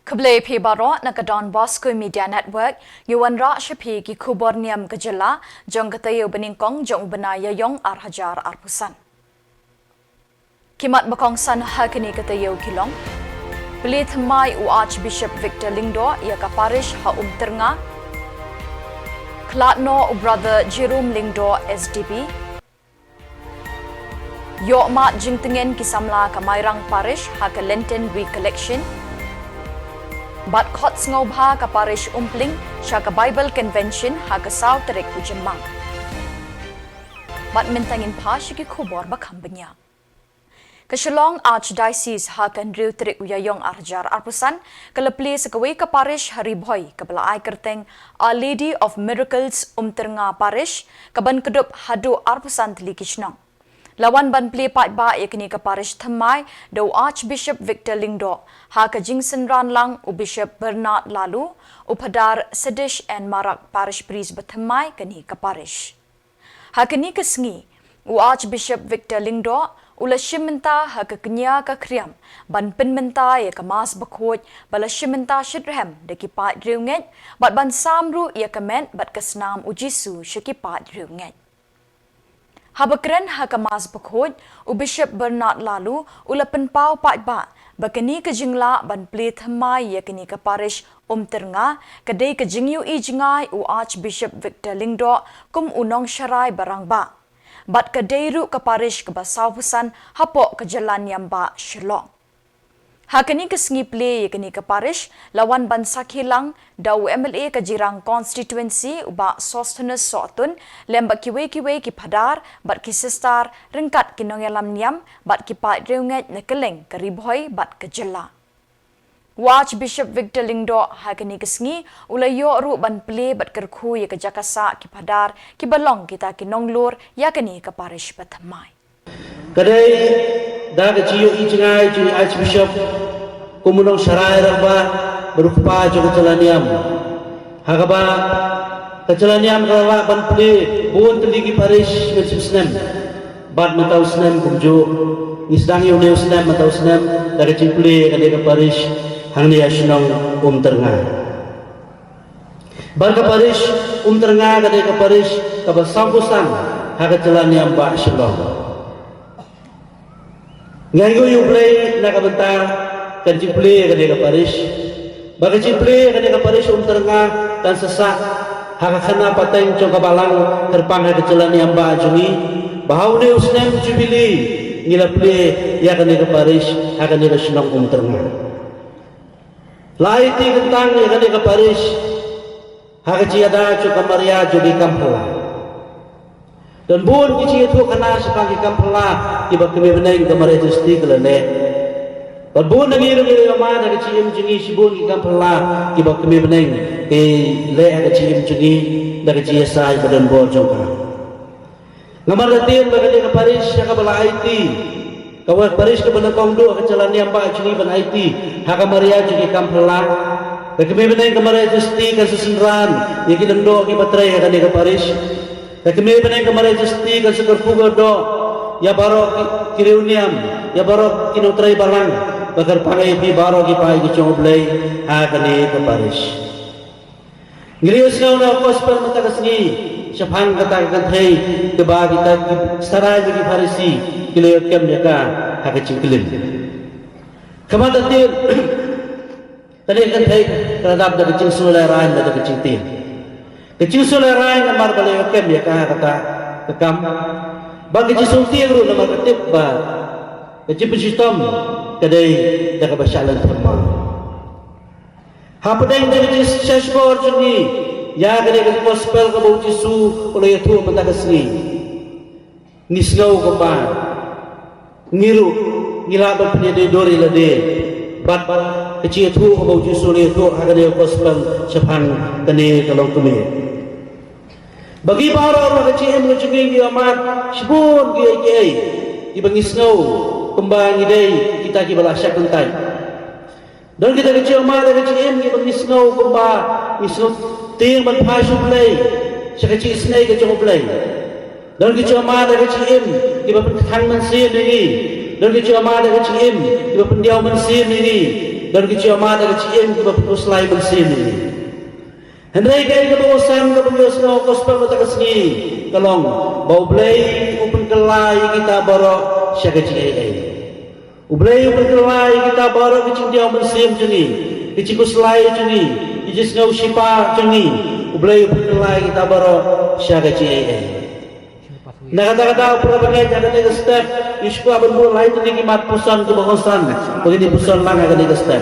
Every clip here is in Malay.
Kble P Baro Nakadon Bosco Media Network, Yuan Archbishop ki KHUBOR NIAM Kejela, Jong Katayo Beningkong, Jong Lber-Iaiong Arhajar Arpusan. Kimat Bakong San Hakini Katayo Kilong, Pelit Mai U Archbishop Victor Lingdo, Yaka Parish Ha Ternga, Klatno U Brother Jerome Lingdo SDP, Yo Mat Jingtingen Kisamla Kamairang Parish Ha Lenten Recollection, Bat Khots Ngobha ka Parish Umpling siya ka Bible Convention ha ka South Terek Ujemang. Bat mintangin pa siya ki KHUBOR bakambanya. Kasyalong Archdiocese ha kan Riu Terek Ujayong Arjar Arpusan kalapli sa kaway ka Parish Hariboy kabalaay kerteng Our Lady of Miracles Ternga Parish kaban kedup hadu Arpusan Telikishnong. Lawan ban pli pat ba yakni ka Parish Thamai do Archbishop Victor Lingdo ha ka Jingsen Ranlang u Bishop Bernard Lalu u Padar Sedish and Marak Parish Priest Bathamai kani ka Parish. Ha kani ka sngi u Archbishop Victor Lingdo ula shimenta ha ka knya ka kriam ban pinmenta ya ka mas bakhoj bala shimenta shidrem de ki pat riunget bat ban samru ya kamen bat kasnam u Jisu shiki pat riunget. Habakren ha kamas bakhoj u Bishop Bernard Lalu ula penpau pat ba bakani ka jingla ban pli thamai yakani ka Parish Teranga kadai ka jingyu I jingai u Archbishop Victor Lingdo kum unong syarai barang ba bat kadai ru ka Parish ka Basau Pusan hapo ka jalan yamba Shillong. Hakani ka sngiple yakani ka Parish lawan ban sakhilang daw MLA ka jirang constituency uba Sosthenes Sotun lemba kiwe ki Padar bat ki Sistar ringkat kinongelam niam bat ki pat reunget nekeleng ka Riboy bat ka jela. Watch Bishop Victor Lingdo hakani ka sngi ulayo ru ban ple bat kerkhu ya ka Jakasa ki Padar ki balong kita ki nonglur yakani ka Parish Bathamai. Kadai dah keciyo ijengai juni Archbishop kumunong sarai raba berupa jo kecelaniam hagaba kecelaniam kala ban pli bun teligi Parish ngesnem bad matau snem kumjo isdang yo neu snem matau snem dari cipli kade ke Parish hangni asnong Teranga bar ke Parish Teranga kade ke Parish ka Basangkusan haga kecelaniam ba Shillong. Ngayon yung play nakabentar kan ciplay kan Parish, bagi ciplay kan Parish Teranga dan sesak hakana pateng coba balang terpang kecelan yang bajungi bahau dia usnem jubili ngila play ya kan Parish akan dia senang Teranga. Laiti tentang ya kan Parish hakaji ada coba Maria jadi kampala. Dan bun kici itu kena sebagai kampala tiba kami beneng kemarin justi kelene. Dan bun ngiru yama dari cim jengi sibun ki kampala tiba kami beneng ke le ada cim jengi dari ciesai badan bojong. Ngamar datin bagi ke Parish ka bala IT. Kawat Parish ke bala kongdo ka jalan yang ba jengi ban IT. Haka Maria jengi kampala. Kami beneng kemarin justi ka sesenran yaki dendo ki batrai ka ke Parish. Kami beneng kemarin justi kan seker pugo do ya baro kiriuniam ya baro kinutrai balang bakar pangai pi baro ki pai ki chonglei ha kani ke Parish ngrius kau na gospel mata kasni syapang kata kan thei ke ba kita sarai ki Parisi kileo kem jaka ha ke cingklin kamadatir tadi kan thei terhadap da cing sulai ran da cing tin kecil solerai namar balai kem ya kata kekam bagi jisulti ru namar ketip ba kecil pensitom kadai dak basyalan thamma hapadeng dari sesbor juni ya kadai gospel ka bau jisu oleh tu mentakasni nisgau ko ba ngiru ngila ba penyede dori lade bat kecil tu ka bau jisu oleh tu kadai gospel sepang kani kalau kumi bagi para orang kecil mengunjungi amat sebun kiai ibangis ngau kembang idai kita kibala syak kentai dan kita kecil amat kecil ibangis ngau kembang isut ting ban phai su play syak kecil snai ke jong play dan kecil amat kecil ibang thang man sim ini dan kecil amat kecil ibang pendiau man sim ini dan kecil mata kecil kita putus lain bersih ni. Hendai kaya kita bosan kita punya snow gospel kita kesini. Kalong bau belai open kelai kita baru siapa kecil. Ublay open kelai kita baru kecil dia bersih macam ni. Kecil kuslai macam ni. Ijis ngau sipa macam ni. Ublay open kelai kita baru siapa kecil. Nak kata-kata perabangnya jangan ada step. Isku abang pun lain tu ni kimat pusan tu bahasan. Begini pusan lang akan ada step.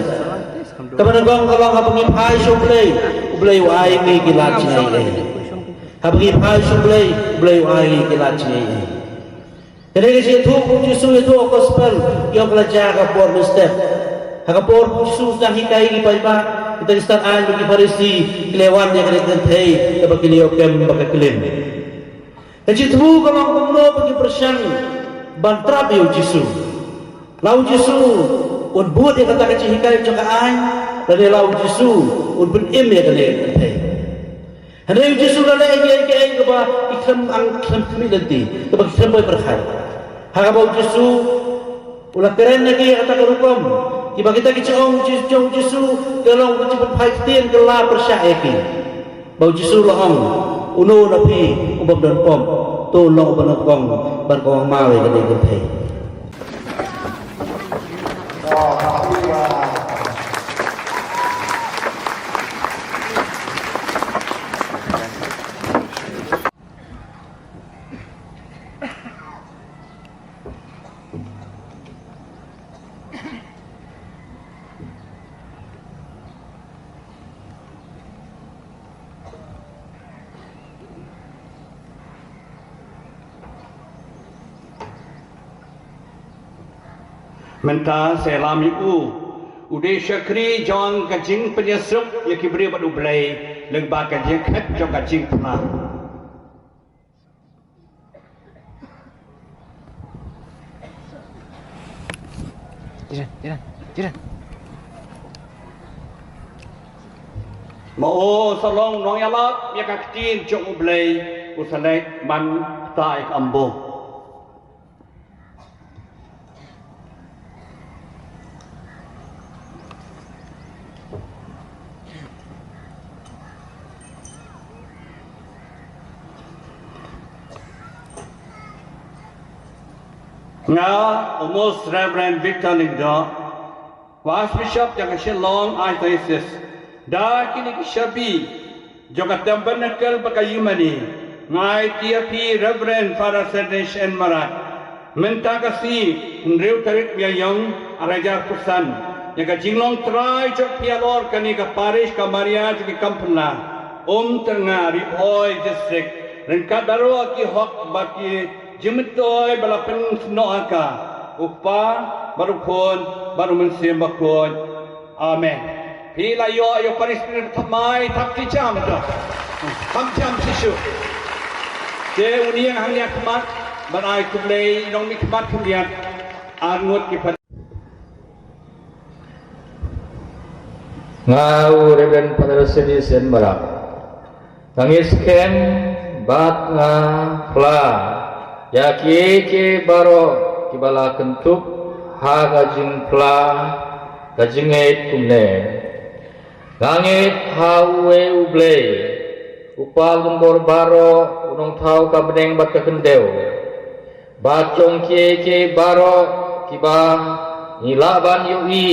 Kapan gong kalau abang ipai sublay, ublay wai mi kilat cai. Abang ipai sublay, ublay wai kilat cai. Jadi kasi tu Yesus itu gospel yang belajar kapor step. Kapor Yesus dah hikai ipai ba. Kita start an bagi Farisi kelewan yang kena kentai, bagi liokem bagi kelem. Jadi tu kalau kumno bagi persiang bantrap yo Yesus. Lau Yesus un buat dia kata kecil hikai juga ai, dan lau Yesus un pun ya kena kentai. Hendak Yesus lalai ai ke ba ikram ang ikram kami nanti, ke ikram boy berkhai. Harap Yesus ulah keren lagi kata kerukum. Iba kita kicong Yesus kalau kita berpakaian gelap bersyaki. Bau Yesus lahong uno napi ubab dan pom tu long ubab dan pom berkawang mawe kedai kedai. Menta selami ude syakri jong kajing penyesuk ya kibri badu belai lengba kajing khat jong kajing pula. Jiran. Mau salong nong yalat ya kaktin jong belai usalai man taik ambo. Nga almost Reverend Victor Ningdo, Archbishop yang kesilong Archdiocese, dah kini kishabi, jogat damban nakal bakayumani, ngai tiapi Reverend Father Sadish and Marat, menta kasi Lber-Iaiong arajar pusan, yang kajinglong try jok pialor kani ka parish ka Maria jok kampuna, tengah Lber-Iaiong district, rengkat baru aki hok baki Jemetoy balapan noaka upa baru pun baru mensim bakun. Amen. Pila yo paris thamai thap ti jam to. Tham jam sisu. Je uni yang hangnya kemat banai kumlei nong mi kemat kemudian angut kipat. Ngau Reverend Father Sedis and Barak. Nangis kem bat nga pla. Ya ke baro kibala kentuk ha gajing pla gajing et kumne langit ha uwe uble upal lumbor baro unong tau ka beneng bat ka kendeu bacong ke baro kiba nilaban yui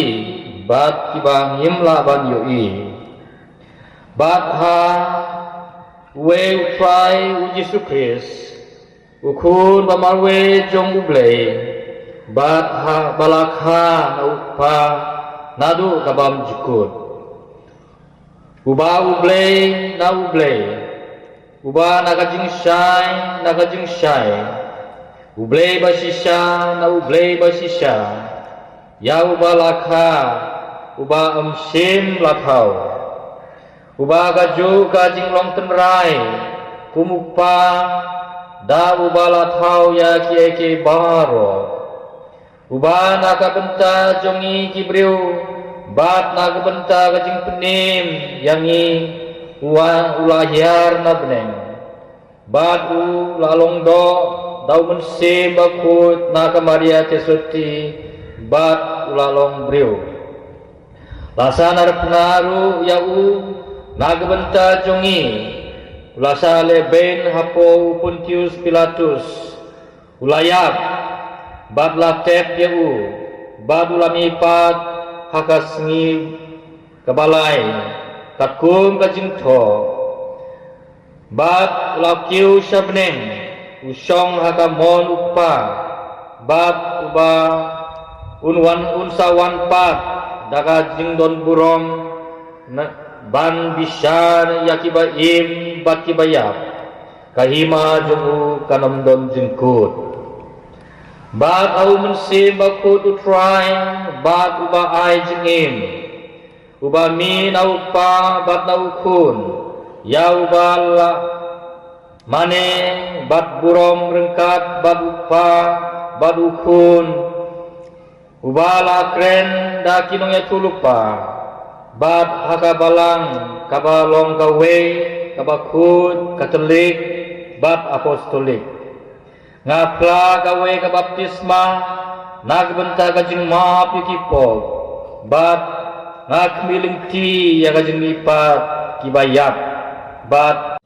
bat kiba ngimlaban yui bat ha uwe uprai Yesus Kristus ukun bamarwe jong ublay bat ha balakha na upa nadu kabam jikut uba ublay uba nagajing syai ublay basisya na ublay basisya ya uba lakha uba amsim lakhaw uba gaju kajing long tenrai kumupa da ubala thau ya ki baro uba naga benta jongi kibriu bat naga benta kajing penim yangi ulayar na beneng bat u lalong do dau mense bakut naga Maria tesuti bat ulalong briu Lasa narapnaru yau nagbenta jongi ulasa leben hapo Pontius Pilatus ulayap bad latep yau bad ulamipat hakasngi kabalai takum kajingtho bad lakiu syabneng usong hakamon upa bad uba unsawan pat daga jingdon burong ban bisyar yakiba im bat kibayap kahima jungu kanam don jingkut bat au mensim bakut utrai bat uba ai jingim uba min au pa bat nau kun ya uba la mane bat burong rengkat bat upa bat ukun ubala kren da kinong ya tulupa bat hakabalang kabalong gawe kabakut katolik bat apostolik ngapla gawe kabaptisma nagbenta kajing maap yukipog bat ngakmiling ti ya kajing lipat kibayap bat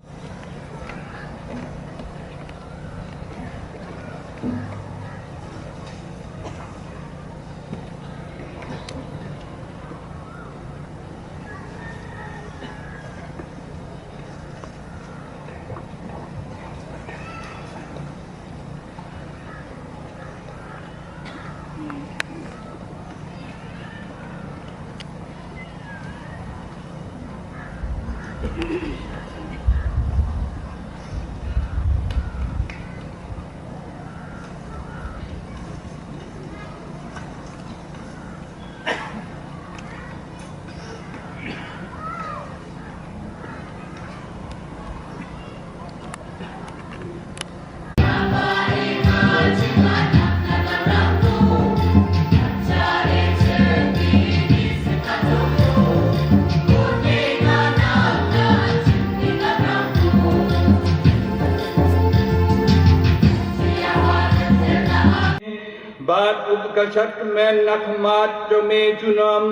Bat ubkachat kemen nakmat jome junam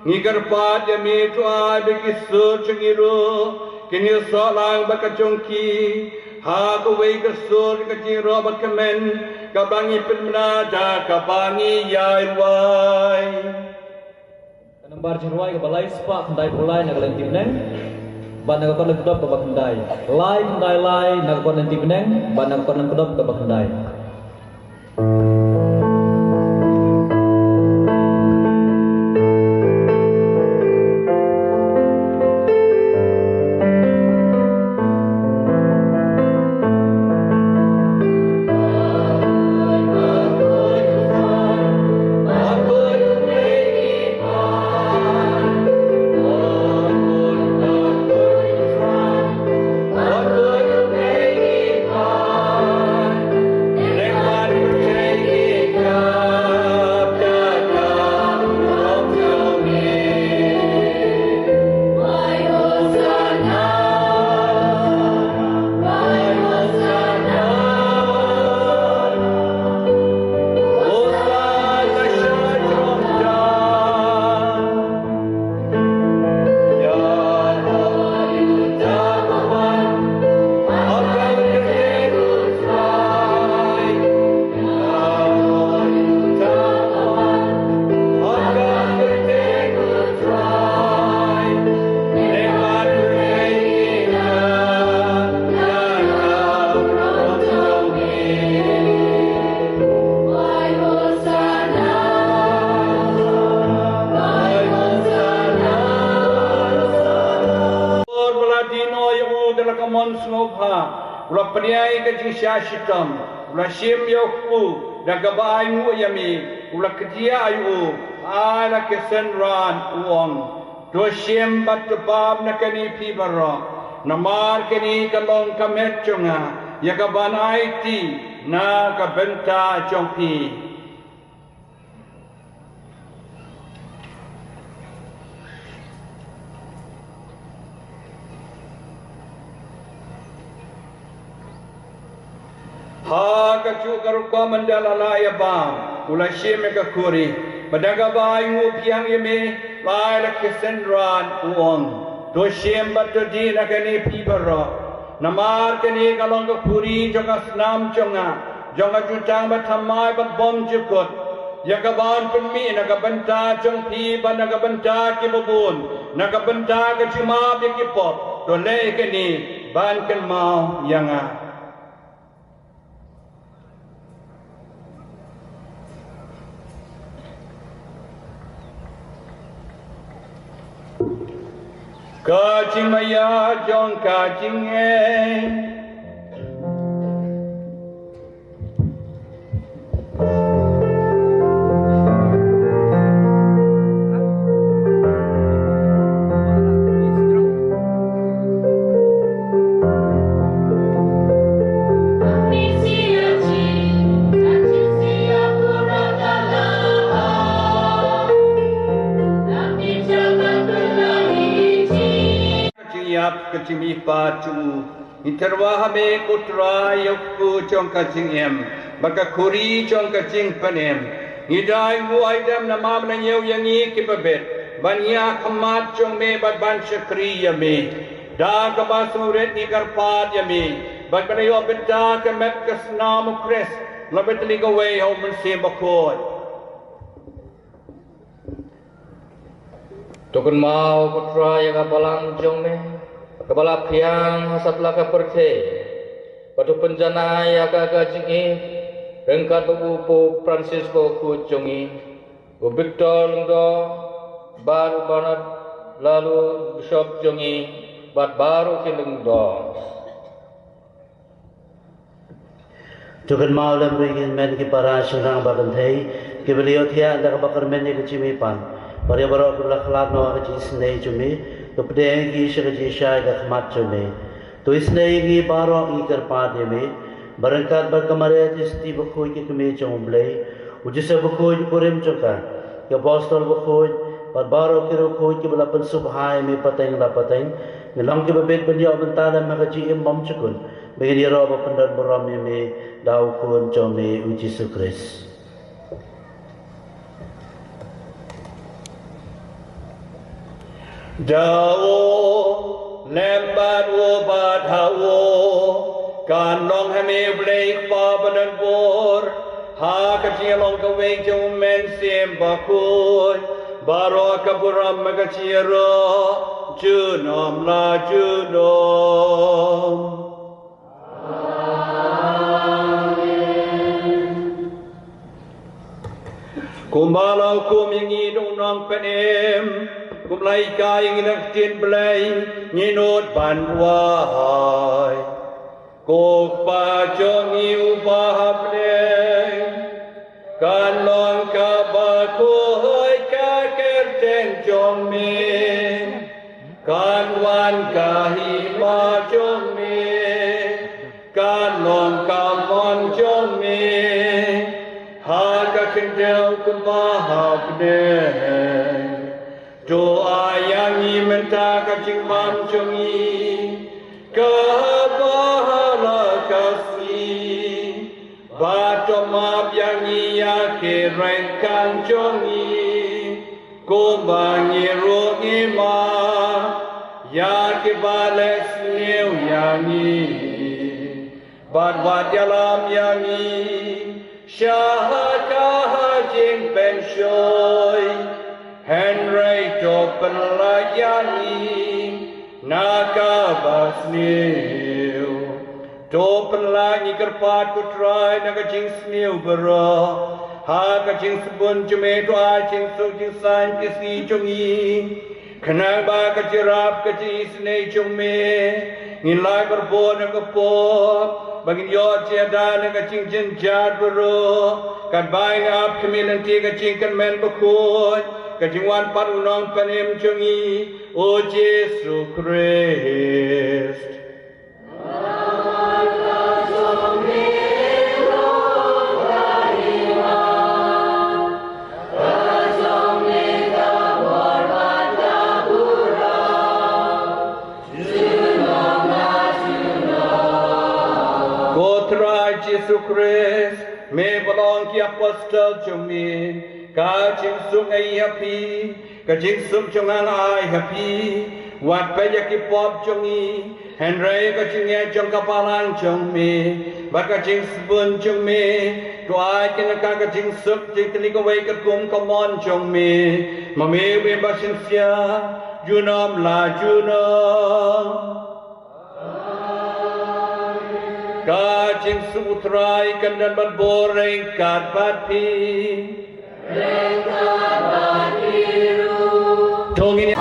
ngigarpat yame tua begisur cengiro kini salang bakacongki ha kawai kesur kaciro bakamen kabangi penmena ja kabangi yaiwai Nambar jerwai ke balai sepak kendai pulai nak lenti beneng ban nak kon kedop ke bak kendai lai kendai lai nak kon lenti beneng ban nak kon kedop ke bak kendai Ula peniai kajing syashitam, ula shim yauku, dagaba ayu yami, ula ketia ayu, ala kesen ran uon. Do shim bat bab nakani pibara, namar kani kalong kamet chunga, yagaban aiti na kabenta chongpi. Ha kacu karupa mandala laya bam, ula shim ka kuri, Badagabai ngupiang yame, lai la kisendran uong. Do shem batodi na kani pibaro. Namar kani kalong ka puri jonga snam jonga. Jonga jutang batamai bat bom jukut. Yakaban penmi nakabenta jong pi ban nakabenta kibubun. Nakabenta ka cuma bikipop. Do le kani ban kan mau yanga. Kajing maya jong kajing kacimi patu interwah me kutra yokku chong kacing em baka kuri chong kacing panem ngidai muai dam namam na nyeu yangi kibabet banya khamat chong me bat ban shakri yame da ka basuret ni karpat yame bat banayo benta ka met kasnam kres labetli go way home and se bakoi Tukun mau putra yang kapalang jong me Kepala piang hasatlah ke perke Patu penjana ya kagajing Rengkat buku Francisco kucungi Bu Victor lengdo Baru banat Lalu Bishop jungi Bat baru kilengdo Tukun mau lem ringin men ki para senang bagan thei ki beliau thia anda ka bakar men ni kecimi pan Pari baro kula khalat no ka jis nei jumi तो पढ़ेंगी शक्ति शायद खमात चले तो इसलिए ये बारों इकर पादे में बरकत बरकमरे जिसती बखोई के कमे चौंबले उजिसे बखोई पुरेम चुका या बॉस्टल बखोई पर बारों के रोखोई के बला पन सुबहाय में पतेंग ला पतेंग निलंग के बबेत बंदिया बंताला में कची इम बम चुकुन बेगिरी रोब पंडर बरामे में दाव खोन चौमे उजिसे Chris Dawo lembat wo badhawo kan long hame blake babanan bor ha ka long ka wei jom men sim bakoi baro ka buram ka chiro junom la junom kumbalo kumingi dong nong penem Kumlai kai nginak tin blai nginot banwai Kok pa chong iu bahapne Kan long ka ba khoi ka kerten chong me Kan wan ka hi ma chong me Kan long ka mon chong me Ha ka kendel kum bahapne Doa yang minta kacing mancongi kebahala kasih Bato maaf yang ia kerengkan congi Kumbangi rungi ma Ya kebales niu yangi Badwat dalam yangi Syahakah jing pensyoy Henry topen layani nakabasniu topen lagi kerpat kutrai nakajing sniu bera ha kajing sebun jume doa jing su jing san kisi jungi kenal ba kajirap kajis ne jume ngilai berbon nakapop bagin yo tiada nakajing jenjat bera kan baing ap kemilanti kajing kan men bekut Kajingwan parunong panim chungi O Jesu Christ Kotra Jesu Christ Me balong ki apostle chungi ka jing sung ai happy ka jing sung chong ai happy wat pa ya ki pop chong i Henry ka jing ya chong ka palang chong me ba ka jing spun chong me to ai kin ka jing suk jing tli ka wei ka kum ka mon chong me ma me we ba sin sia junom la junom ka jing sutrai kan dan ban boreng kat bat pi tongin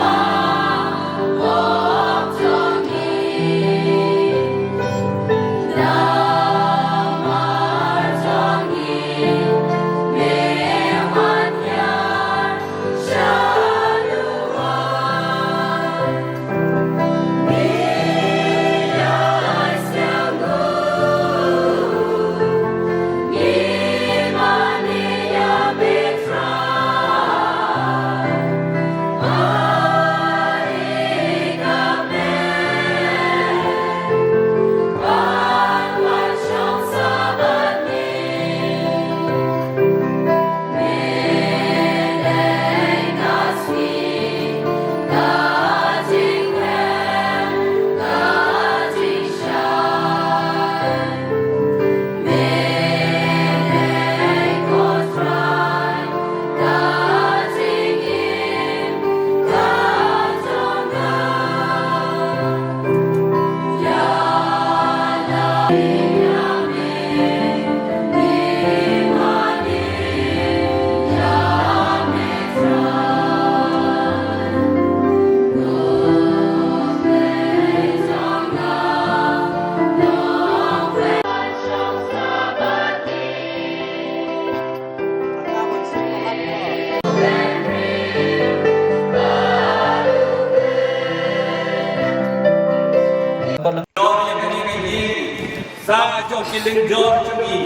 sa jong kiling jom chungi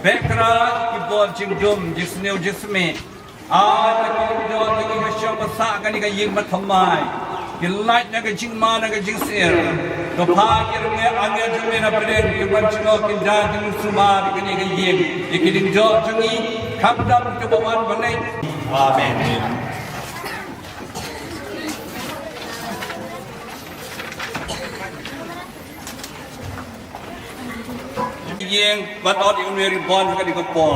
bekra ki bol ching jom jisneu jisme a ta kiling jom ki ma shom sa ka ni ka ying ma thamai ki light na ka jing ma na ka jing ser to pha ki nge anya jume na pren ki ban chino ki da jing suma ki ni ka ying ki kiling jom chungi kham dam to bawan banai amen yang batot yang meri bon ka di ko po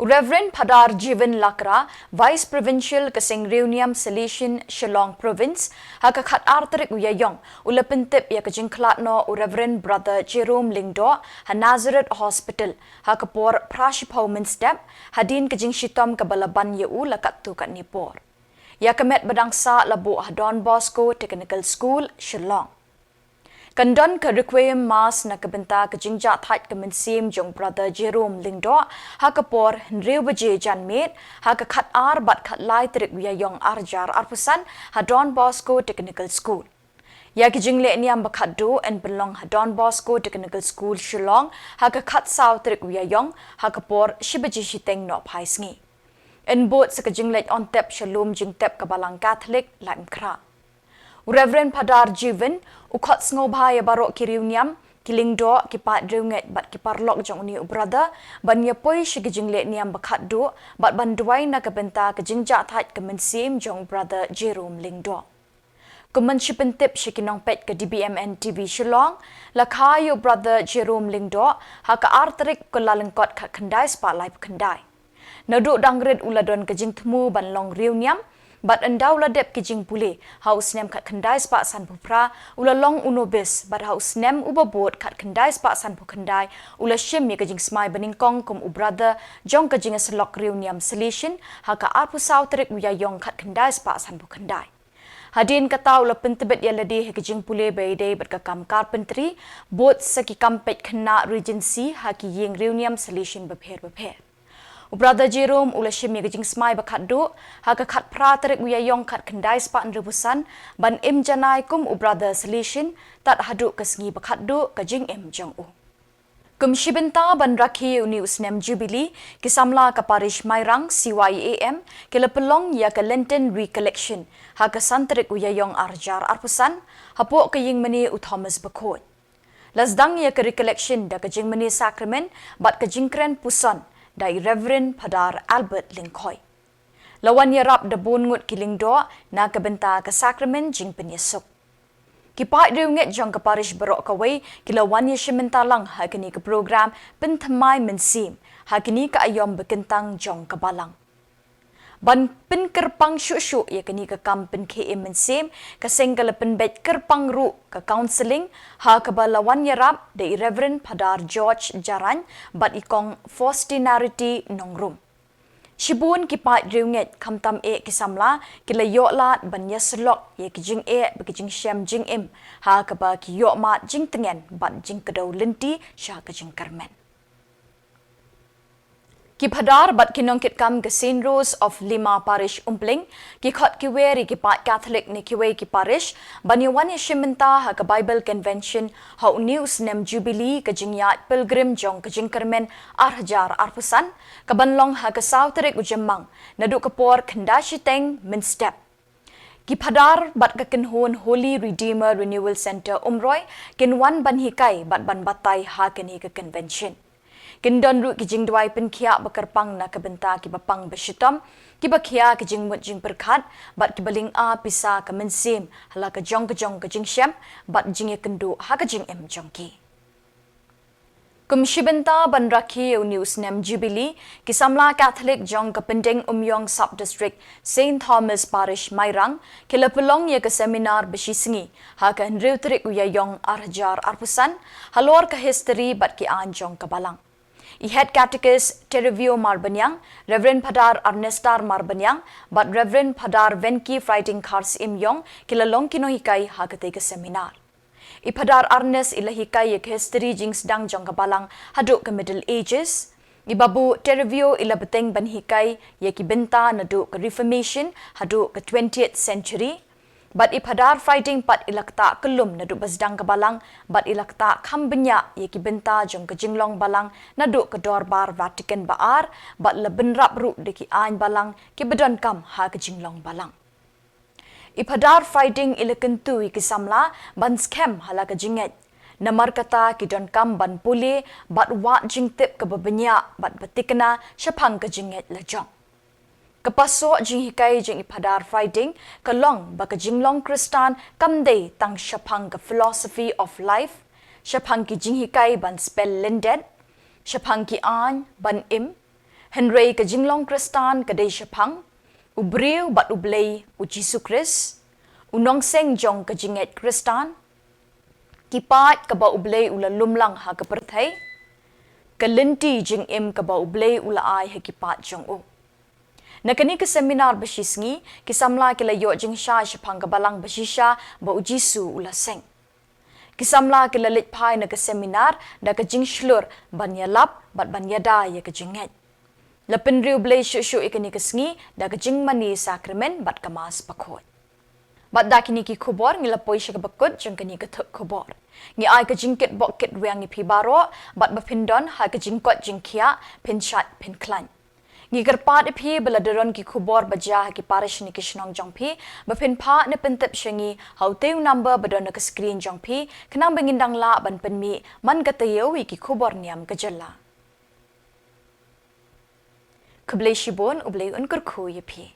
Reverend Padar Jivan Lakra, Vice Provincial Kasengriw Niam Salesian Shillong Province, Hakakat Arterik Uyayong, Ulapintip Yakajingklatno, Reverend Brother Jerome Lingdo, Nazareth Hospital, Hakapor Prashipau Minstep, Hadin Kajing Shitom Kabalaban Yeu Lakatu Kat Nipor. Yakamet Badangsa Labo Don Bosco Technical School, Shillong. Kandon ka requiem mass na kabenta ka jingja that ka mensim jong brother Jerome Lingdo ha kapor Henry baje janmet ha ka khat ar bat khat lai trik Lber-Iaiong arjar arpusan ha Don Bosco Technical School. Ya ki jingle niam bakhat do en belong ha Don Bosco Technical School Shillong ha ka khat saw trik Lber-Iaiong ha kapor shibaji shiteng no phaisngi. En bot sa ka jingle on tep shalom jing tep ka balang Catholic laim kra. Reverend Padar Jivan ukhat sngo bhai barok kiriw niam kiling do kipat reunget bat kiparlok jong ni brother ban yapoi shigijing le niam bakhat do bat ban duai na kabenta kajingja that kemensim jong brother Jerome Lingdo kuman shipentip shikinong pet ke DBMN TV Shillong lakhayo brother Jerome Lingdo haka artrik kulalengkot khat khandai spa live khandai nadu dangred uladon kajing thmu ban long riu niam bat endau ladep kijing pule haus nem khat khandai spa san pupra ula long unobis bat haus nem ubabot khat khandai spa san pu khandai ula shim ye kijing smai baning kong kum u brother jong kijing aslok reunion solution haka apu sautrik Lber-Iaiong khat khandai spa san pu khandai hadin kata ula pentebet ya ladi he kijing pule beide bat ka kam carpentry bot saki kampet khna regency haki yeng reunion solution bapher Brother Jerome ula shimi kijing smai bakhat do haka khat pra tarik Lber-Iaiong khat khandai spa rebusan ban im janai kum brother solution tat hadu kasngi bakhat do kajing im jong u kum shibenta ban rakhi uni usnem jubilee kisamla ka parish mairang CYAM kelapelong ya ka lenten recollection haka santarik Lber-Iaiong arjar arpusan hapo kaying mani u Thomas bakot lasdang ya ka recollection da kajing mani sacrament bat kajing kren puson dai Reverend Padar Albert Lingkhoy. Lawan yarap da bungut kiling do na kabenta ka sacrament jing penyesuk. Kipai reunget jong ka parish barok kawai kilawan ya shimenta lang hakini ka program penthamai mensim hakini ka ayom bekentang jong ka balang. Ban pen kerpang syuk ya kini ka kampen KM mensim ka sengkala penbet kerpang ru ka counseling ha ka balawan yarap de Reverend Padar George Jaran bat ikong Faustinarity nongrum. Shibun kipat reunget kamtam kisamla kila yoklat ban yaslok ye kijing bekijing syam jing im ha ka ba ki yokmat jing tengen bat jing kedau lenti sya kijing karmen. Ki Padar bat kinongkit kam ke St. Rose of Lima Parish Umpling, ki khot ki weri ki pat Catholic ni ki wei ki parish, baniwan ya shimenta ha ka Bible Convention ha news nem Jubilee ka jingyat pilgrim jong ka jingkarmen arhajar arpusan, ka banlong ha ka sauterik ujemang, nadu ka por kandashiteng min step. Ki Padar bat ka kinhon Holy Redeemer Renewal Center Umroy, kinwan banhikay bat ban batay ha kini ka convention. Kindon ru kijing duai pen kia bakarpang na kabenta ki bapang beshitam ki bakia kijing mut jing perkat bat ki baling a pisa ka mensim hala ka jong ka jing syam bat jing ya kendu ha ka jing em jong ki kum shibenta ban rakhi news nem Jubilee ki samla Catholic jong ka pending umyong sub district St. Thomas Parish Mairang ki lapulong ya ka seminar beshisingi ha ka nriutrik Lber-Iaiong arhajar arpusan halor ka history bat ki an jong ka balang I head catechist Terevio Marbanyang, Reverend Padar Ernestar Marbanyang, but Reverend Padar Venki Frighting Kars Imyong, kilalong kinohikay hagate ka seminar. I Padar Arnes ilahikay ek history jings dang jong kabalang hado ka Middle Ages. I babu Terevio ilabeteng banhikay yeki benta nado ka Reformation hado ka 20th century. Bat ipadar fighting pat ilakta kelum nadu basdang kabalang bat ilakta kambenya yeki benta jong kejinglong balang nadu ke dorbar Vatican baar bat lebenrap ru deki ain balang ki bedon kam ha kejinglong balang. Ipadar fighting ilakentu iki samla ban scam hala kejinget. Namar kata ki don kam ban pule bat wat jingtip ke babenya bat batikna syapang kejinget lejong. Kapasok jing hikai jing ipadar fighting kalong baka jinglong Kristan kamde tang syapang ke philosophy of life syapang ki jing hikai ban spell lendet syapang ki an ban im henry ke jinglong Kristan kadai syapang ubriu bat ublei u Jesu Kris unong seng jong ke jinget Kristan kipat ke ba ublei ula lumlang ha ke perthai kalenti jing im ke ba ublei ula ai ha kipat jong u Nakani ke seminar besisngi kisamla kila yo jing sha syapang kabalang besisha ba ujisu ula seng. Kisamla kila lit pai na ke seminar da ke jing shlur ban yalap bat ban yada ya ke jinget. Lapin riu blay syu ikani ke sngi da ke jing mani sakramen bat kamas pakot. Bat da kini ki khubor ngila poi sya bakut jing kani ke thuk khubor. Ngi ai ke jingkit bok kit weang ni pi baro bat bapindon ha ke jingkot jing kia pin chat pin klan. Ngigarpat iphi beladeron ki khubor baja ki parish ni kishnong jongphi baphin pha ne pentep shengi hauteu number badon ke screen jongphi khnang bengindang la ban penmi man gatayewi ki khubor niam gajalla. Kublai shibon ublai unkur khu yepi.